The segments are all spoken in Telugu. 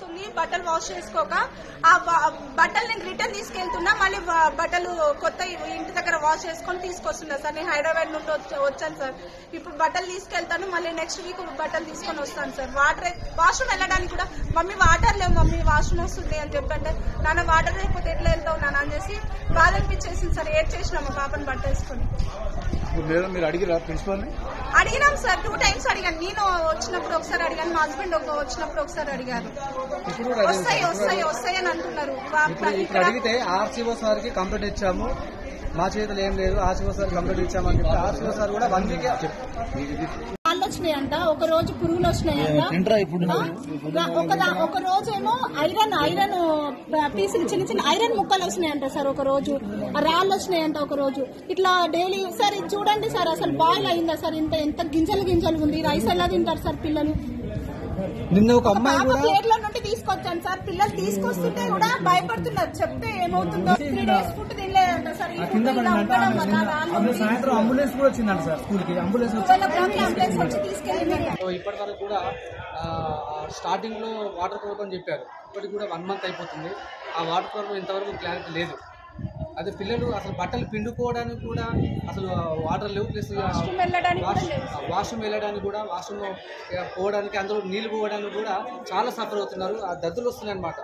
అవుతుంది బట్టలు వాష్ చేసుకోక. ఆ బట్టలు నేను రిటర్న్ తీసుకెళ్తున్నా, మళ్ళీ బట్టలు కొత్త ఇంటి దగ్గర వాష్ చేసుకొని తీసుకొస్తున్నా సార్. నేను హైదరాబాద్ నుండి వచ్చాను సార్. ఇప్పుడు బట్టలు తీసుకెళ్తాను, మళ్ళీ నెక్స్ట్ వీక్ బట్టలు తీసుకొని వస్తాను సార్. వాష్రూమ్ వెళ్ళడానికి కూడా మమ్మీ వాటర్ లేవు, మమ్మీ వాష్రూమ్ వస్తుంది అని చెప్పంటే, నాన్న వాటర్ లేకపోతే ఎట్లా వెళ్తావు నాన్న అని చేసి బాధ అనిపించేసింది సార్. ఏడ్ చేసినా మా పాపని బట్ట వేసుకొని. అడిగినాం సార్, 2 times అడిగాను. నేను వచ్చినప్పుడు ఒకసారి అడిగాను, మా హస్బెండ్ వచ్చినప్పుడు ఒకసారి అడిగారు. వస్తాయి అని అంటున్నారు. అడిగితే ఆర్సీఓ సార్ కి కంప్లైంట్ ఇచ్చాము, మా చేతులు ఏం లేదు, ఆర్సీఓ సార్ కంప్లైంట్ ఇచ్చామని చెప్తే ఆర్సీఓ సార్ కూడా 1 week వచ్చినాయంట, ఒక రోజు పురుగులు వచ్చినాయంట, ఒక రోజు ఏమో ఐరన్ పీసులు చిన్న చిన్న ఐరన్ ముక్కలు వచ్చినాయంట సార్. ఒక రోజు రాళ్ళు వచ్చినాయంట ఒక రోజు. ఇట్లా డైలీ సార్ ఇది చూడండి సార్, అసలు బాయిల్ అయిందా సార్? ఎంత గింజలు ఉంది. రైస్ ఎలా తింటారు సార్ పిల్లలు? నిన్న ఒక అమ్మాయి ప్లేట్ల నుండి తీసుకొచ్చాను సార్. పిల్లలు తీసుకొస్తుంటే కూడా భయపడుతున్నారు, చెప్తే ఏమవుతుందో. 3 days ఫుడ్ తినలేదంట సార్. సాయంత్రం అంబులెన్స్ కూడా వచ్చిందంట సార్, స్కూల్ కి అంబులెన్స్ వచ్చి తీసుకెళ్ళింది. ఇప్పటి వరకు కూడా స్టార్టింగ్ లో వాటర్ ప్రాబ్లం అని చెప్పారు. ఇప్పటికి కూడా 1 month అయిపోతుంది. ఆ వాటర్ ప్రాబ్లం ఇంతవరకు క్లారిటీ లేదు. అదే పిల్లలు అసలు బట్టలు పిండుకోవడానికి కూడా అసలు వాటర్ లేవు, ప్లస్ వాష్రూమ్ వెళ్ళడానికి కూడా, వాష్రూమ్ పోవడానికి, అందులో నీళ్లు పోవడానికి కూడా చాలా సఫర్ అవుతున్నారు. ఆ దద్దులు వస్తున్నాయి అనమాట.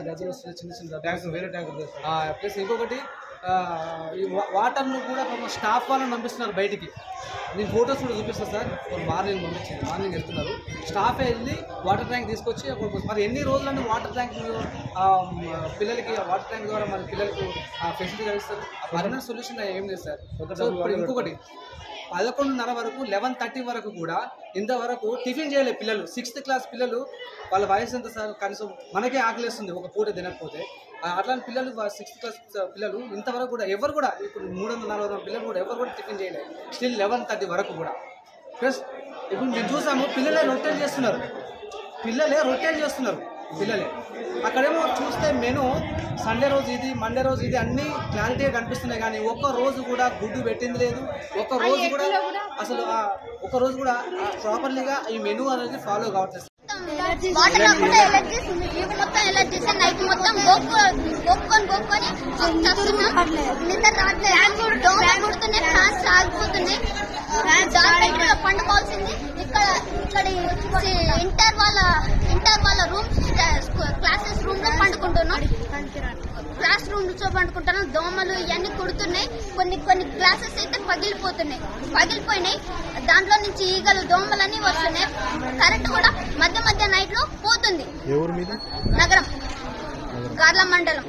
దద్దులు వస్తున్నాయి, చిన్న చిన్న ట్యాంక్స్, వేరే ట్యాంకులు. ప్లస్ ఇంకొకటి ఈ వాటర్ను కూడా స్టాఫ్ వాళ్ళని పంపిస్తున్నారు బయటికి. నేను ఫొటోస్ కూడా చూపిస్తాను సార్. మార్నింగ్ పంపించింది, మార్నింగ్ వెళ్తున్నారు స్టాఫే వెళ్ళి వాటర్ ట్యాంక్ తీసుకొచ్చి. మరి ఎన్ని రోజులని వాటర్ ట్యాంక్ పిల్లలకి వాటర్ ట్యాంక్ ద్వారా మరి పిల్లలకు ఫెసిలిటీ కలిగిస్తారు? పర్మనెంట్ సొల్యూషన్ ఏం లేదు సార్. ఇప్పుడు ఇంకొకటి 11:30 వరకు 11:30 వరకు కూడా ఇంతవరకు టిఫిన్ చేయలేదు పిల్లలు. 6th class పిల్లలు, వాళ్ళ వయసు ఎంత సార్? కనీసం మనకే ఆకలిస్తుంది ఒక పూట తినకపోతే. అట్లాంటి పిల్లలు 6th class పిల్లలు ఇంతవరకు కూడా ఎవరు కూడా, ఇప్పుడు 340 పిల్లలు కూడా ఎవరు కూడా టిఫిన్ చేయలేదు. స్టిల్ 11:30 వరకు కూడా. ప్లస్ ఇప్పుడు మేము చూసాము, పిల్లలే రొట్టెలు చేస్తున్నారు. పిల్లలే అక్కడేమో చూస్తే మెను సండే రోజు ఇది, మండే రోజు ఇది అన్నీ క్లారిటీగా కనిపిస్తున్నాయి. కానీ ఒక్క రోజు కూడా గుడ్డు పెట్టింది లేదు. ఒక్క రోజు కూడా ప్రాపర్లీగా ఈ మెనూ అనేది ఫాలో కావట్లేదు. వాటర్ రాకుండా ఎలర్జీస్, మొత్తం ఎలర్జీస్. నైట్ మొత్తం గోక్కొని నిద్ర రావట్లేదు, దోమలు కుడుతున్నాయి, ఫ్యాన్స్ ఆగిపోతున్నాయి. పండుకోవాల్సింది ఇక్కడ ఇంటర్ వాళ్ళ రూమ్, క్లాసెస్ రూమ్ లో పండుకుంటున్నాం. క్లాస్ రూమ్స్ లో పండుకుంటున్నాం. దోమలు ఇవన్నీ కుడుతున్నాయి. కొన్ని క్లాసెస్ అయితే పగిలిపోయినాయి. దాంట్లో నుంచి ఈగలు, దోమలన్నీ వస్తున్నాయి. కరెంట్ కూడా మధ్య నైట్ లో పోతుంది. నగరం, గార్ల మండలం.